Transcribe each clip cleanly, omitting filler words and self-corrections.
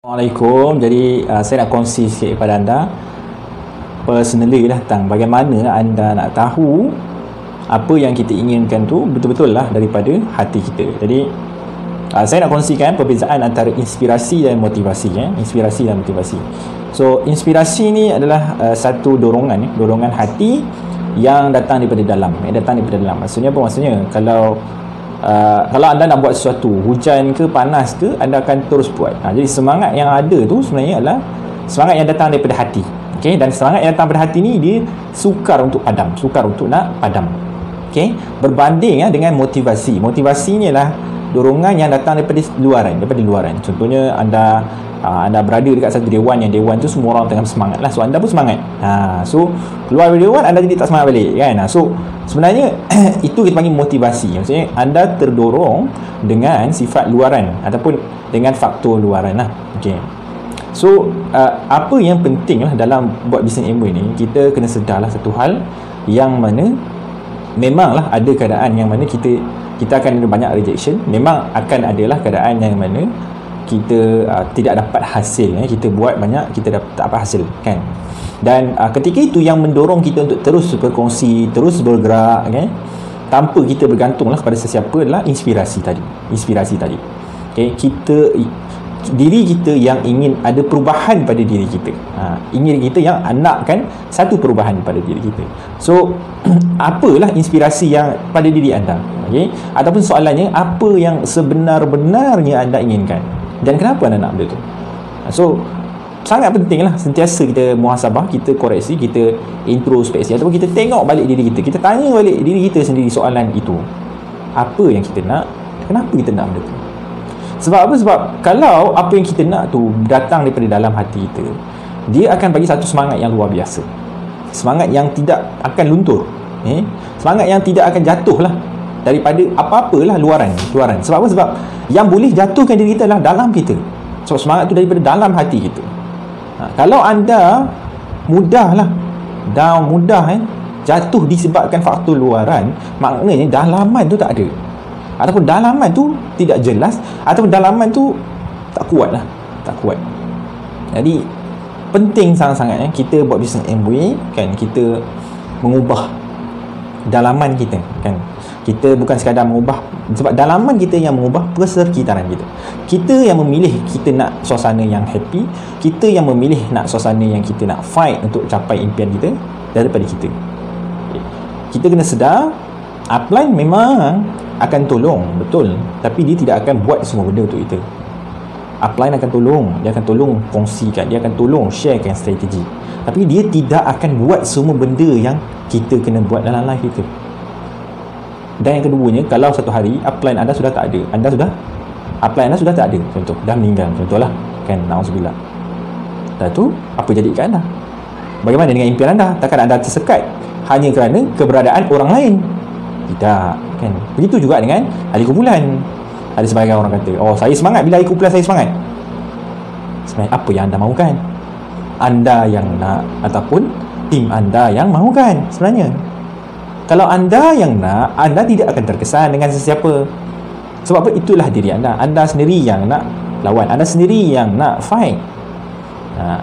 Assalamualaikum. Jadi saya nak kongsi sikit kepada anda personally tentang bagaimana anda nak tahu apa yang kita inginkan tu betul-betul lah daripada hati kita. Jadi saya nak kongsikan perbezaan antara inspirasi dan motivasi. Inspirasi dan motivasi. So inspirasi ni adalah satu dorongan hati yang datang daripada dalam. Maksudnya apa? Maksudnya kalau anda nak buat sesuatu, hujan ke panas ke, anda akan terus buat. Jadi semangat yang ada tu sebenarnya adalah semangat yang datang daripada hati. Okey, dan semangat yang datang daripada hati ni dia sukar untuk nak padam. Okey, berbanding dengan motivasi. Motivasi ni adalah dorongan yang datang daripada luaran. Contohnya anda berada dekat satu dewan, yang dewan tu semua orang tengah semangat lah, so anda pun semangat. So keluar dari dewan, anda jadi tak semangat balik kan. So sebenarnya itu kita panggil motivasi. Maksudnya anda terdorong dengan sifat luaran ataupun dengan faktor luaran lah. Okay. So apa yang penting lah dalam buat bisnes Amway ni, kita kena sedarlah satu hal yang mana memanglah ada keadaan yang mana kita akan ada banyak rejection. Memang akan adalah keadaan yang mana kita tidak dapat hasil. Kita buat banyak, kita tak dapat hasil kan. Dan ketika itu yang mendorong kita untuk terus berkongsi, terus bergerak kan, tanpa kita bergantunglah kepada sesiapa, adalah inspirasi tadi. Okay, diri kita yang ingin ada perubahan pada diri kita. Ingin kita yang nakkan satu perubahan pada diri kita. So apalah inspirasi yang pada diri anda? Okay? Ataupun soalannya, apa yang sebenar-benarnya anda inginkan dan kenapa anda nak benda tu? So sangat pentinglah sentiasa kita muhasabah, kita koreksi, kita introspeksi, ataupun kita tengok balik diri kita. Kita tanya balik diri kita sendiri soalan itu. Apa yang kita nak? Kenapa kita nak benda tu? Sebab apa? Sebab kalau apa yang kita nak tu datang daripada dalam hati kita, dia akan bagi satu semangat yang luar biasa. Semangat yang tidak akan luntur. Semangat yang tidak akan jatuh lah daripada apa-apalah luaran. Sebab apa? Sebab yang boleh jatuhkan diri kita adalah dalam kita. Sebab semangat tu daripada dalam hati kita. Kalau anda mudah jatuh disebabkan faktor luaran, maknanya dalaman tu tak ada, ataupun dalaman tu tidak jelas, ataupun dalaman tu tak kuat. Jadi penting sangat-sangat kita buat bisnes Amway kan, kita mengubah dalaman kita kan. Kita bukan sekadar mengubah, sebab dalaman kita yang mengubah persekitaran kita. Kita yang memilih kita nak suasana yang happy, kita yang memilih nak suasana yang kita nak fight untuk capai impian kita daripada kita. Kita kena sedar upline memang akan tolong, betul, tapi dia tidak akan buat semua benda untuk kita. Upline akan tolong, dia akan tolong kongsikan, dia akan tolong sharekan strategi, tapi dia tidak akan buat semua benda yang kita kena buat dalam life kita. Dan yang keduanya, kalau satu hari upline anda sudah tak ada, upline anda sudah tak ada, contoh dah meninggal contohlah kan, na'udzubillah, dah tu apa jadi kat anda? Bagaimana dengan impian anda? Takkan anda tersekat hanya kerana keberadaan orang lain? Tidak kan. Begitu juga dengan hari kumpulan. Ada sebahagian orang kata, oh saya semangat bila hari kumpulan saya semangat. Sebenarnya apa yang anda mahukan? Anda yang nak ataupun tim anda yang mahukan sebenarnya? Kalau anda yang nak, anda tidak akan terkesan dengan sesiapa. Sebab apa? Itulah diri anda. Anda sendiri yang nak lawan, anda sendiri yang nak fight.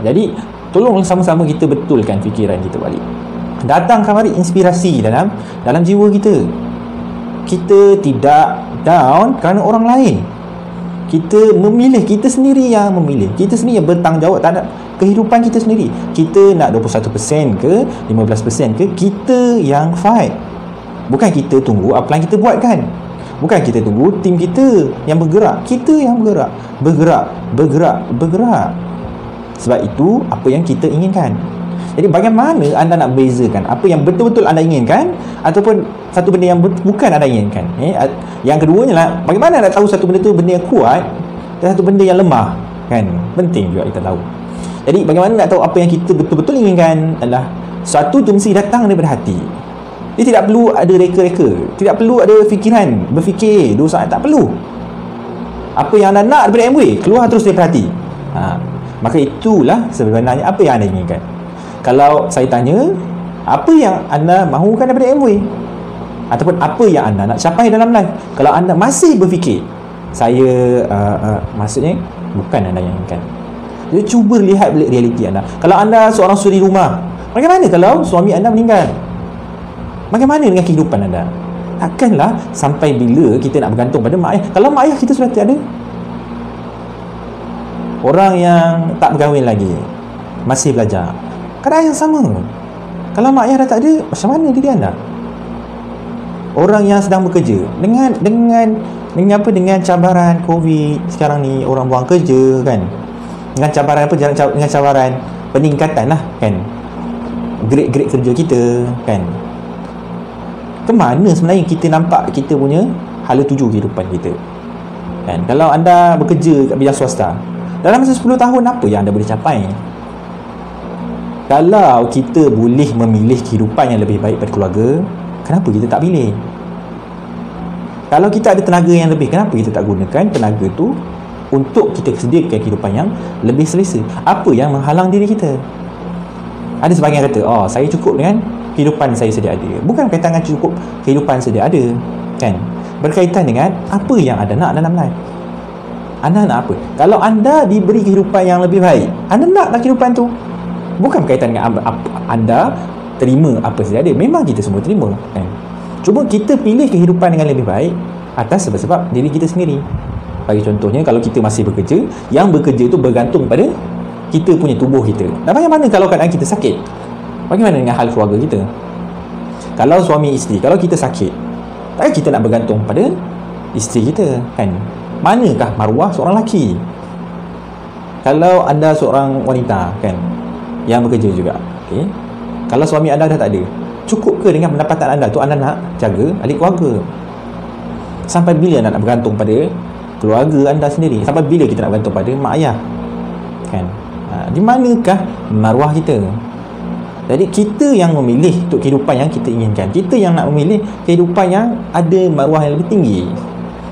Jadi tolonglah sama-sama kita betulkan fikiran kita balik. Datang kemari inspirasi dalam jiwa kita. Kita tidak down kerana orang lain. Kita memilih, kita sendiri yang memilih, kita sendiri yang bertanggungjawab terhadap kehidupan kita sendiri. Kita nak 21% ke 15% ke, kita yang fight. Bukan kita tunggu apa yang kita buat kan. Bukan kita tunggu tim kita yang bergerak. Kita yang bergerak. Sebab itu apa yang kita inginkan. Jadi bagaimana anda nak bezakan apa yang betul-betul anda inginkan ataupun satu benda yang bukan anda inginkan? Yang keduanya lah, bagaimana anda tahu satu benda tu benda yang kuat dan satu benda yang lemah kan? Penting juga kita tahu. Jadi bagaimana nak tahu apa yang kita betul-betul inginkan adalah satu tu mesti datang daripada hati. Dia tidak perlu ada reka-reka, tidak perlu ada fikiran, berfikir 2 saat, tak perlu. Apa yang anda nak daripada Amway keluar terus daripada hati. Maka itulah sebenarnya apa yang anda inginkan. Kalau saya tanya, apa yang anda mahukan daripada Amway? Ataupun apa yang anda nak capai dalam life? Kalau anda masih berfikir, saya maksudnya bukan anda yang inginkan. Jadi cuba lihat balik realiti anda. Kalau anda seorang suri rumah, bagaimana kalau suami anda meninggal? Bagaimana dengan kehidupan anda? Takkanlah sampai bila kita nak bergantung pada mak ayah. Kalau mak ayah kita sudah tiada, orang yang tak berkahwin lagi, masih belajar, keadaan yang sama. Kalau mak ayah dah tak ada, macam mana diri anda? Orang yang sedang bekerja dengan cabaran COVID sekarang ni, orang buang kerja kan, dengan cabaran apa, dengan cabaran peningkatan lah kan, grade kerja kita kan, ke mana sebenarnya kita nampak kita punya hala tuju kehidupan kita kan? Kalau anda bekerja kat bidang swasta, dalam masa 10 tahun apa yang anda boleh capai? Kalau kita boleh memilih kehidupan yang lebih baik pada keluarga, kenapa kita tak pilih? Kalau kita ada tenaga yang lebih, kenapa kita tak gunakan tenaga tu untuk kita sediakan kehidupan yang lebih selesa? Apa yang menghalang diri kita? Ada sebahagian kata, oh, saya cukup dengan kehidupan saya sedia ada. Bukan berkaitan dengan cukup kehidupan sedia ada kan, berkaitan dengan apa yang anda nak dalam life. Anda nak apa? Kalau anda diberi kehidupan yang lebih baik, anda nak kehidupan tu. Bukan berkaitan dengan anda terima apa sedia ada. Memang kita semua terima kan? Cuma kita pilih kehidupan dengan lebih baik atas sebab-sebab diri kita sendiri. Bagi contohnya, kalau kita masih bekerja, yang bekerja itu bergantung pada kita punya tubuh kita. Dan bagaimana kalau keadaan kita sakit? Bagaimana dengan hal keluarga kita? Kalau suami isteri, kalau kita sakit, takkan kita nak bergantung pada isteri kita kan? Manakah maruah seorang lelaki? Kalau anda seorang wanita kan, yang bekerja juga, okay? Kalau suami anda dah tak ada, cukup ke dengan pendapatan anda tu anda nak jaga ahli keluarga? Sampai bila anda nak bergantung pada keluarga anda sendiri? Sampai bila kita nak bergantung pada mak ayah kan? Di manakah maruah kita? Jadi kita yang memilih untuk kehidupan yang kita inginkan. Kita yang nak memilih kehidupan yang ada maruah yang lebih tinggi.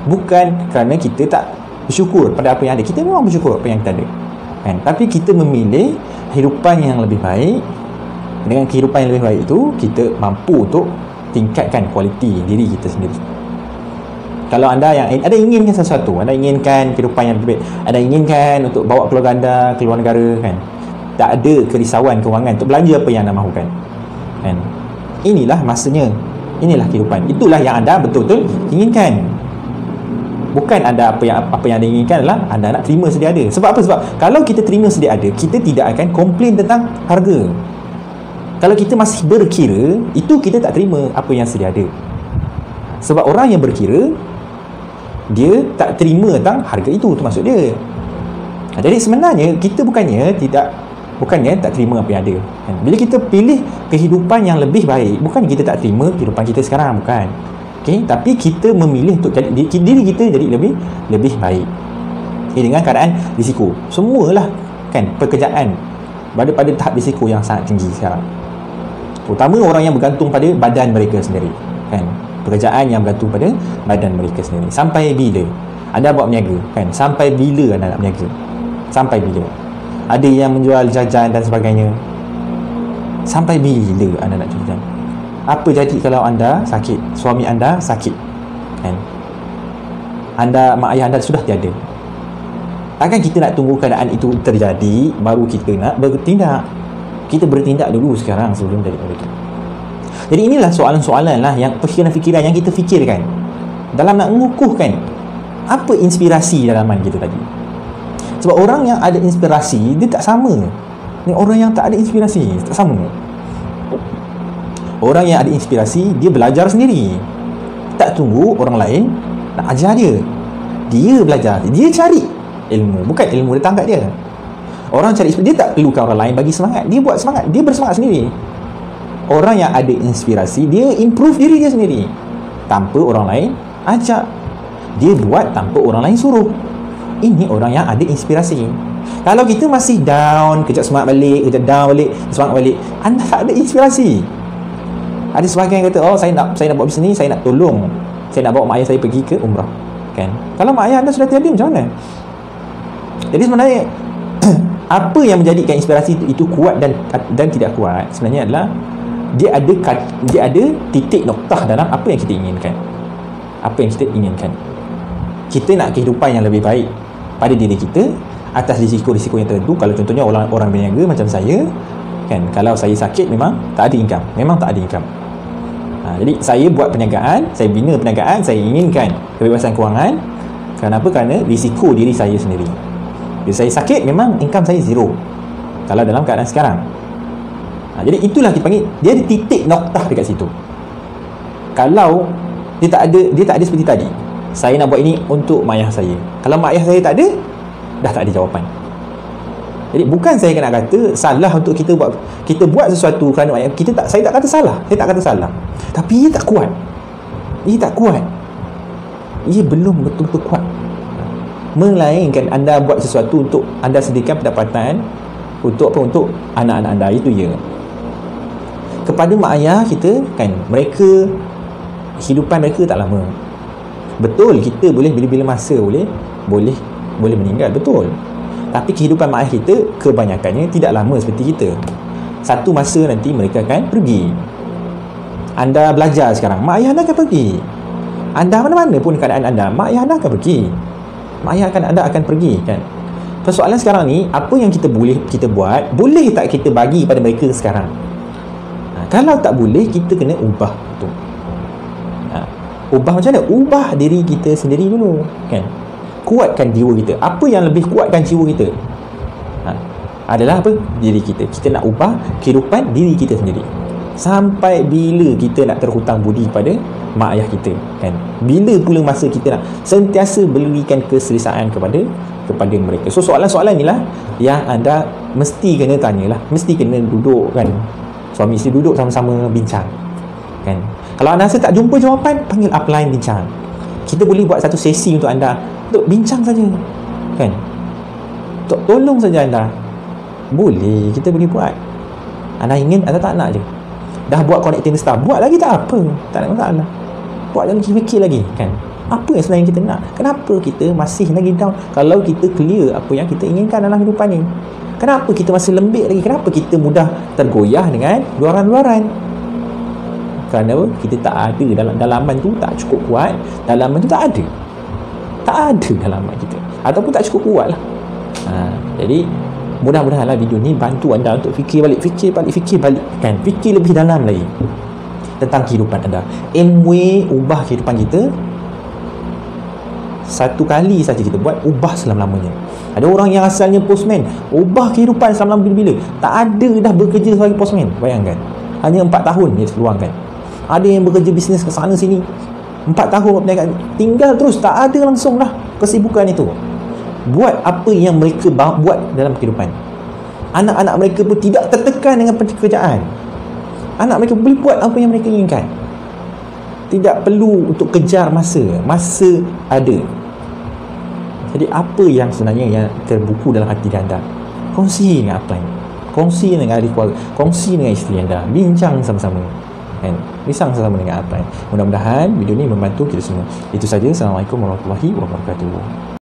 Bukan kerana kita tak bersyukur pada apa yang ada. Kita memang bersyukur apa yang kita ada kan? Tapi kita memilih kehidupan yang lebih baik. Dengan kehidupan yang lebih baik itu, kita mampu untuk tingkatkan kualiti diri kita sendiri. Kalau anda yang ada inginkan sesuatu, anda inginkan kehidupan yang lebih baik, anda inginkan untuk bawa keluarga anda ke luar negara kan, tak ada kerisauan kewangan untuk belanja apa yang anda mahukan kan? Inilah masanya, inilah kehidupan. Itulah yang anda betul-betul inginkan. Bukan anda apa yang anda inginkan adalah anda nak terima sedia ada. Sebab apa? Sebab kalau kita terima sedia ada, kita tidak akan komplain tentang harga. Kalau kita masih berkira, itu kita tak terima apa yang sedia ada. Sebab orang yang berkira, dia tak terima tentang harga itu maksud dia. Jadi sebenarnya kita bukannya tak terima apa yang ada kan? Bila kita pilih kehidupan yang lebih baik, bukan kita tak terima kehidupan kita sekarang, bukan. Okay? Tapi kita memilih untuk jadi diri kita jadi lebih baik dengan keadaan risiko. Semualah kan, pekerjaan pada tahap risiko yang sangat tinggi sekarang. Terutama orang yang bergantung pada badan mereka sendiri kan? Pekerjaan yang bergantung pada badan mereka sendiri. Sampai bila anda buat berniaga kan? Sampai bila anda nak berniaga? Sampai bila? Ada yang menjual jajan dan sebagainya. Sampai bila anda nak jual jajan? Apa jadi kalau anda sakit, suami anda sakit kan? Mak ayah anda sudah tiada. Takkan kita nak tunggu keadaan itu terjadi baru kita nak bertindak? Kita bertindak dulu sekarang sebelum daripada itu. Jadi inilah soalan-soalan lah, yang fikiran-fikiran yang kita fikirkan dalam nak mengukuhkan apa inspirasi dalaman kita tadi. Sebab orang yang ada inspirasi, dia tak sama dengan orang yang tak ada inspirasi. Tak sama. Orang yang ada inspirasi, dia belajar sendiri, tak tunggu orang lain nak ajar dia. Dia belajar, dia cari ilmu, bukan ilmu datang kat dia. Orang cari, dia tak perlukan orang lain bagi semangat. Dia buat semangat, dia bersemangat sendiri. Orang yang ada inspirasi, dia improve diri dia sendiri tanpa orang lain ajak. Dia buat tanpa orang lain suruh. Ini orang yang ada inspirasi. Kalau kita masih down, kejap semangat balik, kejap down balik, semangat balik, anda tak ada inspirasi. Ada sebahagian yang kata, oh saya nak buat bisnes ni, saya nak tolong, saya nak bawa mak ayah saya pergi ke umrah kan? Kalau mak ayah anda sudah tiada, macam mana? Jadi sebenarnya apa yang menjadikan inspirasi itu kuat dan tidak kuat sebenarnya adalah dia ada titik noktah dalam apa yang kita inginkan. Apa yang kita inginkan. Kita nak kehidupan yang lebih baik pada diri kita atas risiko-risiko yang tertentu. Kalau contohnya orang berniaga macam saya kan, kalau saya sakit memang tak ada income, jadi saya buat perniagaan, saya bina perniagaan, saya inginkan kebebasan kewangan. Kenapa? Kerana risiko diri saya sendiri. Bila saya sakit memang income saya zero kalau dalam keadaan sekarang. Jadi itulah kita panggil, dia ada titik noktah dekat situ. Kalau dia tak ada seperti tadi, saya nak buat ini untuk mak ayah saya, kalau mak ayah saya tak ada, dah tak ada jawapan. Jadi bukan saya nak kata salah untuk kita buat sesuatu kerana mak ayah kita, saya tak kata salah, tapi ia tak kuat. Ia belum betul-betul kuat. Melainkan anda buat sesuatu untuk anda sediakan pendapatan untuk apa? Untuk anak-anak anda, itu je. Kepada mak ayah kita kan, mereka kehidupan mereka tak lama. Betul, kita boleh bila-bila masa boleh meninggal, betul. Tapi kehidupan mak ayah kita kebanyakannya tidak lama seperti kita. Satu masa nanti mereka akan pergi. Anda belajar sekarang, mak ayah anda akan pergi. Anda mana-mana pun keadaan anda, mak ayah anda akan pergi. Mak ayah anda akan pergi kan. Persoalan sekarang ni, apa yang kita buat, boleh tak kita bagi pada mereka sekarang? Kalau tak boleh, kita kena ubah tu. Ubah macam mana? Ubah diri kita sendiri dulu kan. Kuatkan jiwa kita. Apa yang lebih kuatkan jiwa kita? Adalah apa? Diri kita. Kita nak ubah kehidupan diri kita sendiri. Sampai bila kita nak terhutang budi kepada mak ayah kita kan? Bila pula masa kita nak sentiasa berikan keselesaan kepada mereka? So soalan-soalan inilah yang anda mesti kena tanyalah, mesti kena duduk kan, suami isteri duduk sama-sama bincang kan. Kalau anda rasa tak jumpa jawapan, panggil upline bincang. Kita boleh buat satu sesi untuk anda, untuk bincang saja kan. Tolong saja anda. Boleh, kita boleh buat. Anda ingin, anda tak nak je, dah buat connecting the star, buat lagi tak apa, tak ada masalah. Buat lagi, fikir lagi kan. Apa yang sebenarnya kita nak? Kenapa kita masih lagi down kalau kita clear apa yang kita inginkan dalam hidupan ni? Kenapa kita masih lembik lagi? Kenapa kita mudah tergoyah dengan luaran-luaran? Kerana kita tak ada dalaman tu, tak cukup kuat. Dalaman tu tak ada dalaman kita, ataupun tak cukup kuat lah. Jadi mudah-mudahanlah video ni bantu anda untuk fikir balik kan. Fikir lebih dalam lagi tentang kehidupan anda. Ubah kehidupan kita. Satu kali saja kita buat, ubah selama-lamanya. Ada orang yang asalnya postman, ubah kehidupan selama bila-bila, tak ada dah bekerja sebagai postman. Bayangkan, hanya 4 tahun dia terluangkan. Ada yang bekerja bisnes ke sana sini, 4 tahun perniagaan, tinggal terus, tak ada langsung dah kesibukan itu. Buat apa yang mereka buat dalam kehidupan. Anak-anak mereka pun tidak tertekan dengan pekerjaan. Anak mereka boleh buat apa yang mereka inginkan. Tidak perlu untuk kejar masa ada. Jadi apa yang sebenarnya yang terbuku dalam hati anda, kongsi dengan upline, kongsi dengan ahli keluarga, kongsi dengan isteri anda, bincang sama-sama kan, bincang sama-sama dengan upline. Mudah-mudahan video ni membantu kita semua. Itu saja. Assalamualaikum warahmatullahi wabarakatuh.